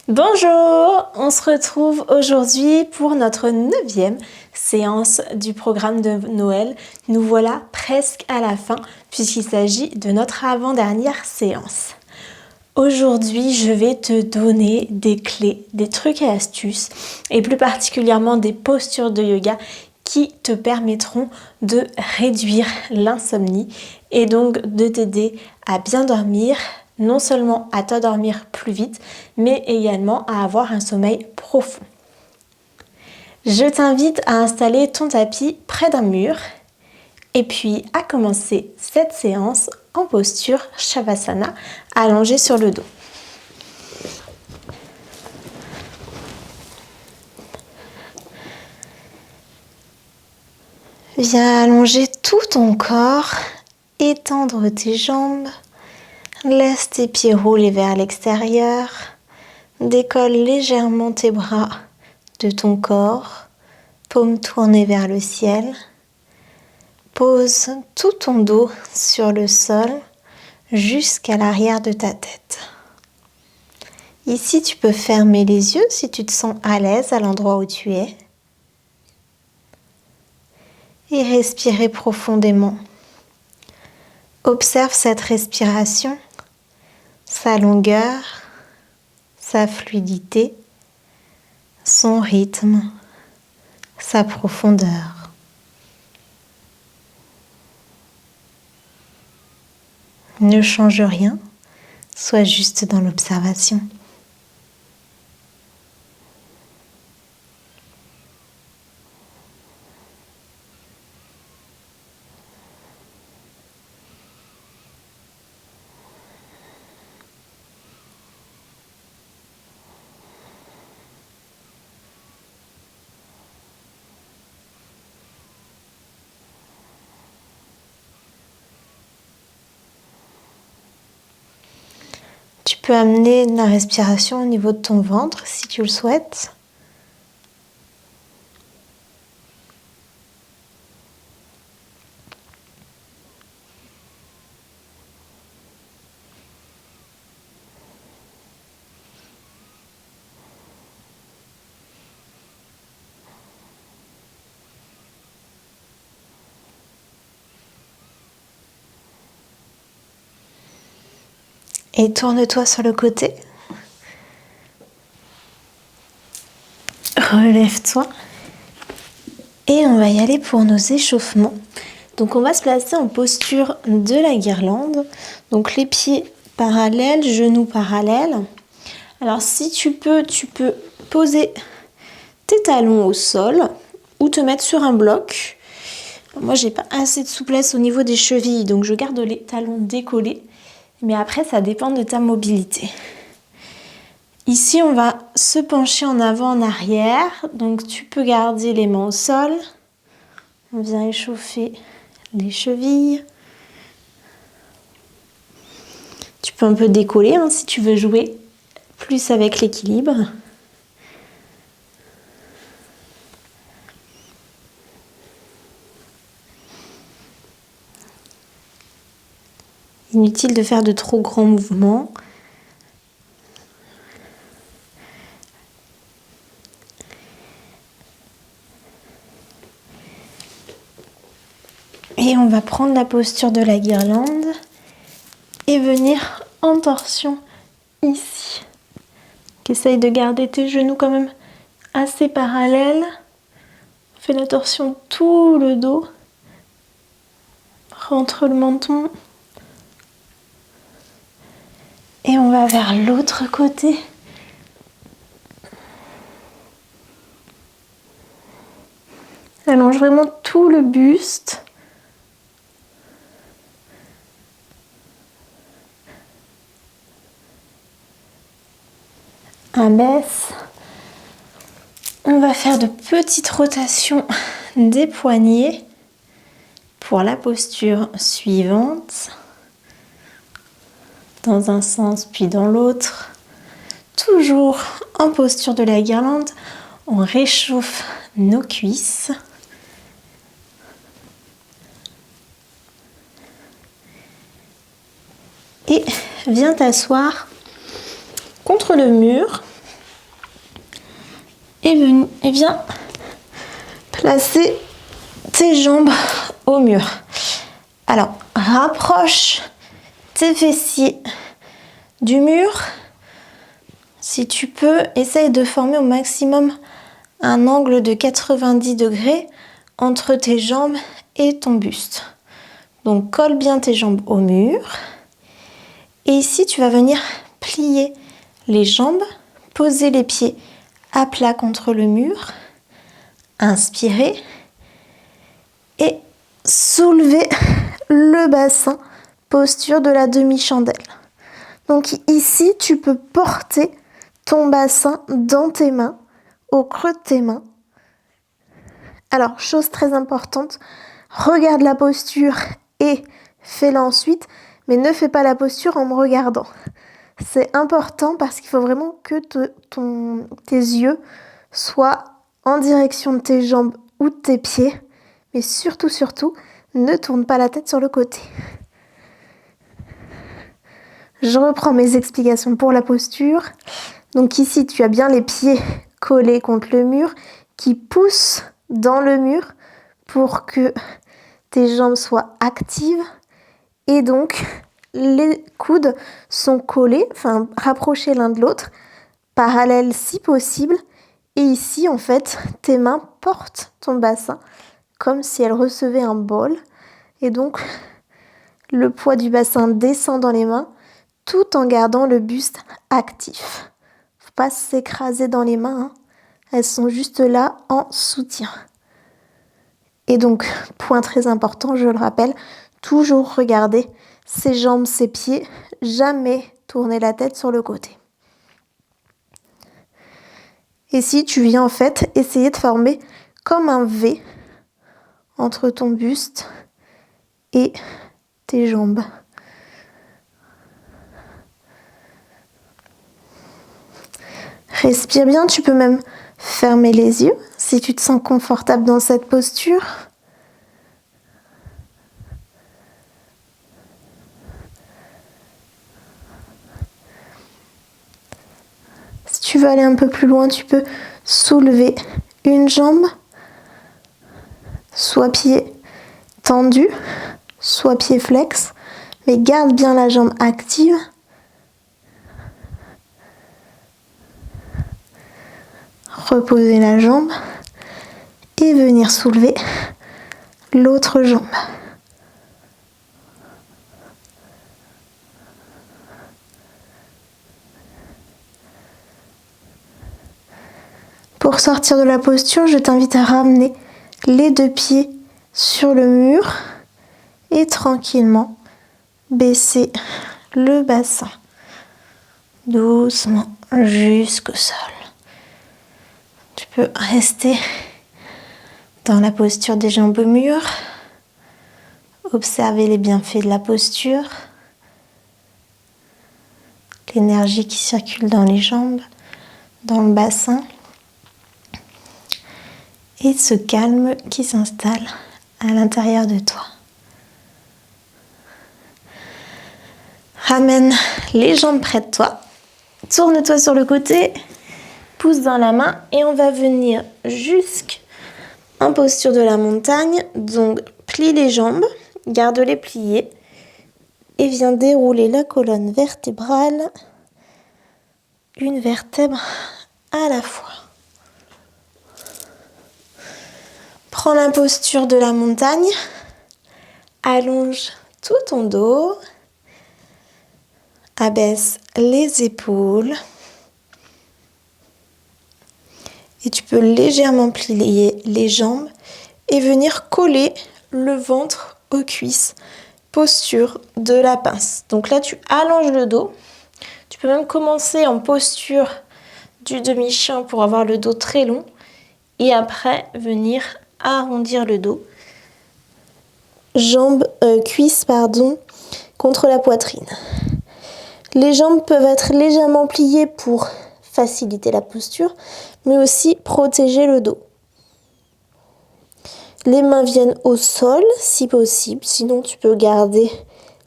Bonjour, on se retrouve aujourd'hui pour notre 9e séance du programme de Noël. Nous voilà presque à la fin puisqu'il s'agit de notre avant-dernière séance. Aujourd'hui, je vais te donner des clés, des trucs et astuces et plus particulièrement des postures de yoga qui te permettront de réduire l'insomnie et donc de t'aider à bien dormir, non seulement à t'endormir plus vite, mais également à avoir un sommeil profond. Je t'invite à installer ton tapis près d'un mur et puis à commencer cette séance en posture Shavasana, allongé sur le dos. Viens allonger tout ton corps, étendre tes jambes, laisse tes pieds rouler vers l'extérieur, décolle légèrement tes bras de ton corps, paume tournée vers le ciel. Pose tout ton dos sur le sol jusqu'à l'arrière de ta tête. Ici, tu peux fermer les yeux si tu te sens à l'aise à l'endroit où tu es. Et respirer profondément. Observe cette respiration, sa longueur, sa fluidité, son rythme, sa profondeur. Ne change rien, sois juste dans l'observation. Tu peux amener la respiration au niveau de ton ventre si tu le souhaites. Et tourne-toi sur le côté. Relève-toi. Et on va y aller pour nos échauffements. Donc on va se placer en posture de la guirlande. Donc les pieds parallèles, genoux parallèles. Alors si tu peux poser tes talons au sol ou te mettre sur un bloc. Moi j'ai pas assez de souplesse au niveau des chevilles, donc je garde les talons décollés. Mais après, ça dépend de ta mobilité. Ici, on va se pencher en avant, en arrière. Donc, tu peux garder les mains au sol. On vient échauffer les chevilles. Tu peux un peu décoller si tu veux jouer plus avec l'équilibre. Inutile de faire de trop grands mouvements. Et on va prendre la posture de la guirlande et venir en torsion ici. Essaye de garder tes genoux quand même assez parallèles. Fais la torsion tout le dos. Rentre le menton. Et on va vers l'autre côté. Allonge vraiment tout le buste. Abaisse. On va faire de petites rotations des poignets pour la posture suivante. Dans un sens puis dans l'autre. Toujours en posture de la guirlande, on réchauffe nos cuisses. Et viens t'asseoir contre le mur et viens placer tes jambes au mur. Alors, rapproche tes fessiers du mur. Si tu peux, essaye de former au maximum un angle de 90 degrés entre tes jambes et ton buste. Donc, colle bien tes jambes au mur. Et ici, tu vas venir plier les jambes, poser les pieds à plat contre le mur, inspirer et soulever le bassin, posture de la demi-chandelle. Donc ici, tu peux porter ton bassin dans tes mains, au creux de tes mains. Alors, chose très importante, regarde la posture et fais-la ensuite, mais ne fais pas la posture en me regardant. C'est important parce qu'il faut vraiment que tes yeux soient en direction de tes jambes ou de tes pieds, mais surtout, ne tourne pas la tête sur le côté. Je reprends mes explications pour la posture. Donc ici, tu as bien les pieds collés contre le mur qui poussent dans le mur pour que tes jambes soient actives et donc les coudes sont collés, enfin rapprochés l'un de l'autre, parallèles si possible. Et ici, en fait, tes mains portent ton bassin comme si elles recevaient un bol. Et donc, le poids du bassin descend dans les mains tout en gardant le buste actif. Faut pas s'écraser dans les mains, hein. Elles sont juste là en soutien. Et donc, point très important, je le rappelle, toujours regarder ses jambes, ses pieds, jamais tourner la tête sur le côté. Et si tu viens en fait essayer de former comme un V entre ton buste et tes jambes. Respire bien, tu peux même fermer les yeux si tu te sens confortable dans cette posture. Si tu veux aller un peu plus loin, tu peux soulever une jambe, soit pied tendu, soit pied flex, mais garde bien la jambe active. Reposer la jambe et venir soulever l'autre jambe. Pour sortir de la posture, je t'invite à ramener les deux pieds sur le mur et tranquillement baisser le bassin doucement jusqu'au sol. Tu peux rester dans la posture des jambes au mur, observer les bienfaits de la posture, l'énergie qui circule dans les jambes, dans le bassin, et ce calme qui s'installe à l'intérieur de toi. Ramène les jambes près de toi, tourne-toi sur le côté, pouce dans la main et on va venir jusqu'en posture de la montagne. Donc plie les jambes, garde-les pliées et viens dérouler la colonne vertébrale, une vertèbre à la fois. Prends la posture de la montagne, allonge tout ton dos, abaisse les épaules et tu peux légèrement plier les jambes et venir coller le ventre aux cuisses, posture de la pince. Donc là tu allonges le dos, tu peux même commencer en posture du demi-chien pour avoir le dos très long et après venir arrondir le dos, cuisses contre la poitrine. Les jambes peuvent être légèrement pliées pour faciliter la posture, mais aussi protéger le dos. Les mains viennent au sol si possible, sinon tu peux garder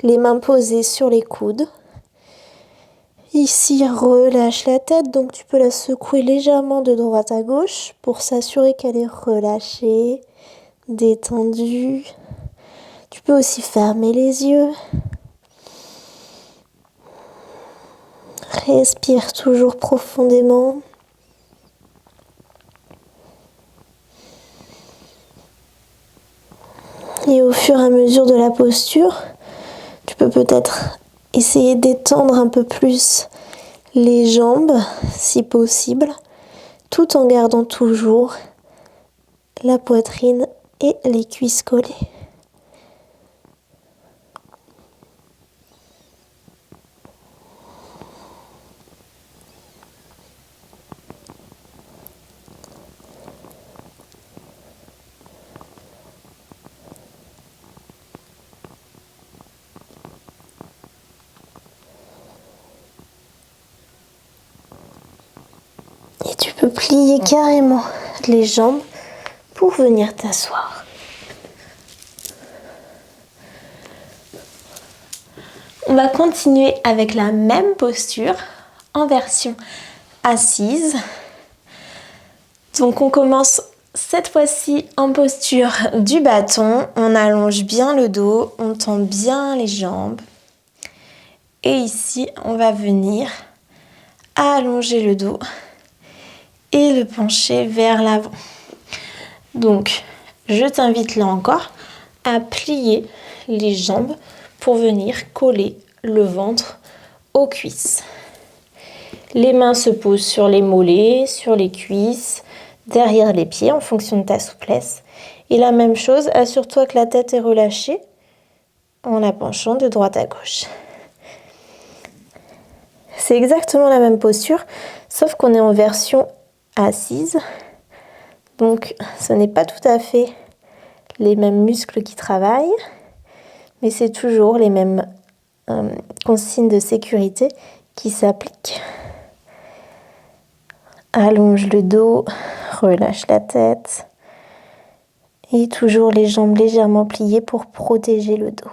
les mains posées sur les coudes. Ici, relâche la tête, donc tu peux la secouer légèrement de droite à gauche pour s'assurer qu'elle est relâchée, détendue. Tu peux aussi fermer les yeux. Respire toujours profondément. Et au fur et à mesure de la posture, tu peux peut-être essayer d'étendre un peu plus les jambes, si possible, tout en gardant toujours la poitrine et les cuisses collées. Et tu peux plier carrément les jambes pour venir t'asseoir. On va continuer avec la même posture en version assise. Donc on commence cette fois-ci en posture du bâton. On allonge bien le dos, on tend bien les jambes. Et ici, on va venir allonger le dos et le pencher vers l'avant. Donc, je t'invite là encore à plier les jambes pour venir coller le ventre aux cuisses. Les mains se posent sur les mollets, sur les cuisses, derrière les pieds en fonction de ta souplesse. Et la même chose, assure-toi que la tête est relâchée en la penchant de droite à gauche. C'est exactement la même posture, sauf qu'on est en version assise. Donc, ce n'est pas tout à fait les mêmes muscles qui travaillent, mais c'est toujours les mêmes consignes de sécurité qui s'appliquent. Allonge le dos, relâche la tête et toujours les jambes légèrement pliées pour protéger le dos.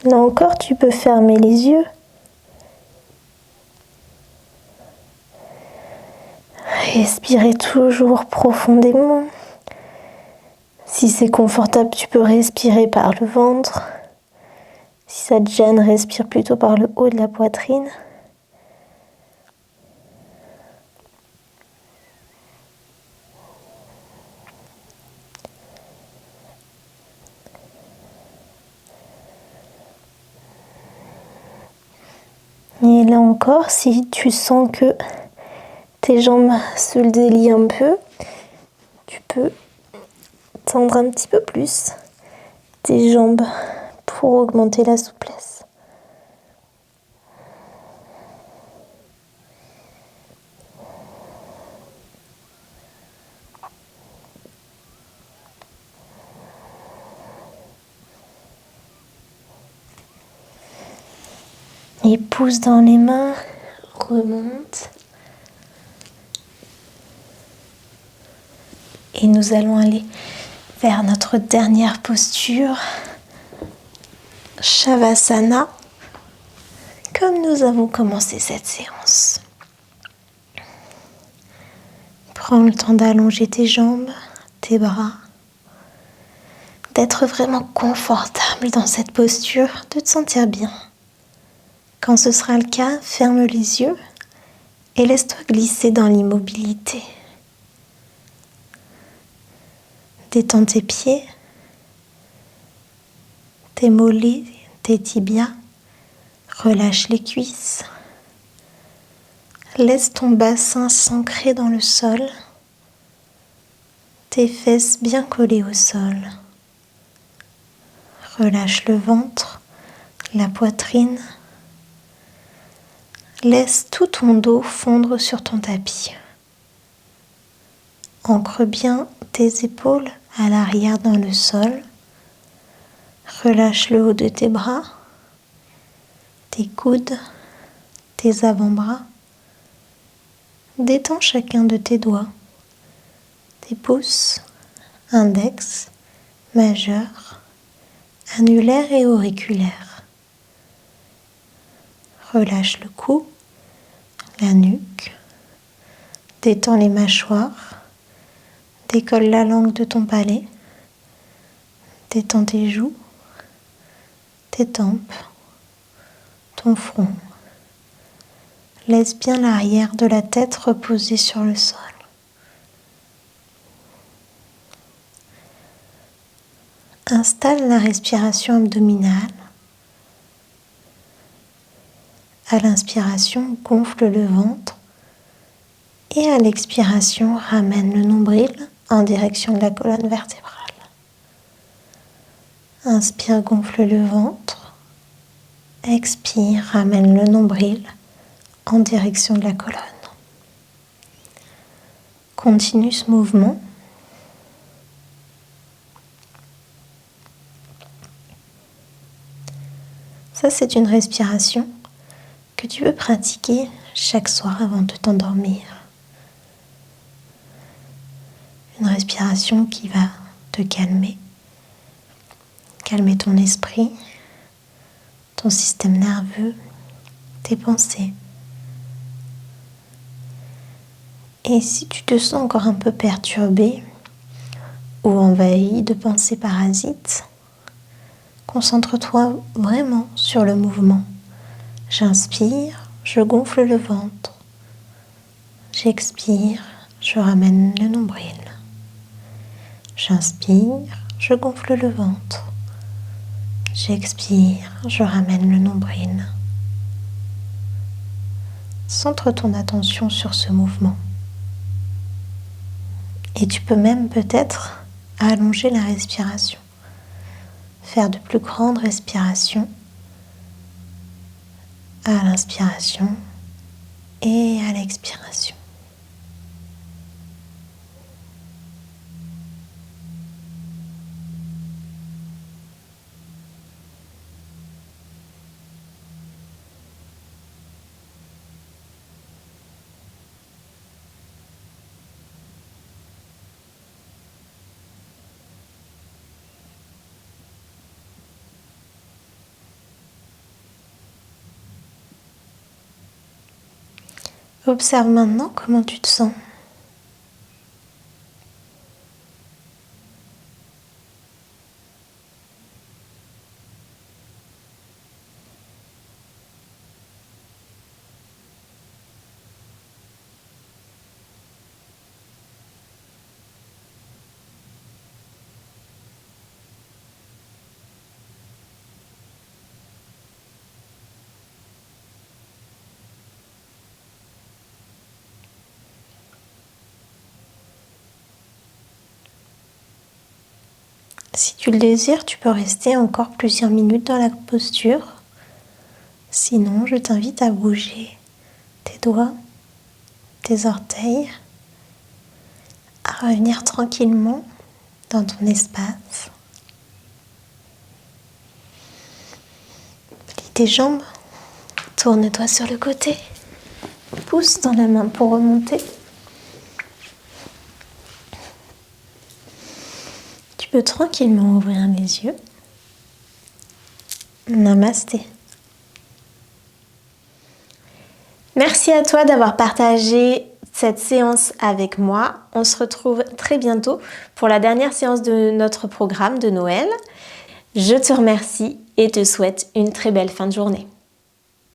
Là encore, tu peux fermer les yeux. Respirez toujours profondément. Si c'est confortable, tu peux respirer par le ventre. Si ça te gêne, respire plutôt par le haut de la poitrine. Et là encore, si tu sens que tes jambes se délient un peu, tu peux tendre un petit peu plus tes jambes pour augmenter la souplesse. Et pousse dans les mains, remonte. Et nous allons aller vers notre dernière posture, Shavasana, comme nous avons commencé cette séance. Prends le temps d'allonger tes jambes, tes bras, d'être vraiment confortable dans cette posture, de te sentir bien. Quand ce sera le cas, ferme les yeux et laisse-toi glisser dans l'immobilité. Détends tes pieds, tes mollets, tes tibias. Relâche les cuisses. Laisse ton bassin s'ancrer dans le sol. Tes fesses bien collées au sol. Relâche le ventre, la poitrine. Laisse tout ton dos fondre sur ton tapis. Ancre bien tes épaules à l'arrière dans le sol. Relâche le haut de tes bras, tes coudes, tes avant-bras. Détends chacun de tes doigts, tes pouces, index, majeur, annulaire et auriculaire. Relâche le cou, la nuque, détends les mâchoires, décolle la langue de ton palais, détends tes joues, tes tempes, ton front. Laisse bien l'arrière de la tête reposer sur le sol. Installe la respiration abdominale. À l'inspiration, gonfle le ventre et à l'expiration, ramène le nombril en direction de la colonne vertébrale. Inspire, gonfle le ventre. Expire, ramène le nombril en direction de la colonne. Continue ce mouvement. Ça, c'est une respiration que tu peux pratiquer chaque soir avant de t'endormir. Une respiration qui va te calmer ton esprit, ton système nerveux, tes pensées. Et si tu te sens encore un peu perturbé ou envahi de pensées parasites, concentre-toi vraiment sur le mouvement. J'inspire, je gonfle le ventre. J'expire, je ramène le nombril. J'inspire, je gonfle le ventre. J'expire, je ramène le nombril. Centre ton attention sur ce mouvement. Et tu peux même peut-être allonger la respiration. Faire de plus grandes respirations à l'inspiration et à l'expiration. Observe maintenant comment tu te sens. Si tu le désires, tu peux rester encore plusieurs minutes dans la posture. Sinon, je t'invite à bouger tes doigts, tes orteils, à revenir tranquillement dans ton espace. Plie tes jambes, tourne-toi sur le côté, pousse dans la main pour remonter. Tu peux tranquillement ouvrir les yeux. Namasté. Merci à toi d'avoir partagé cette séance avec moi. On se retrouve très bientôt pour la dernière séance de notre programme de Noël. Je te remercie et te souhaite une très belle fin de journée.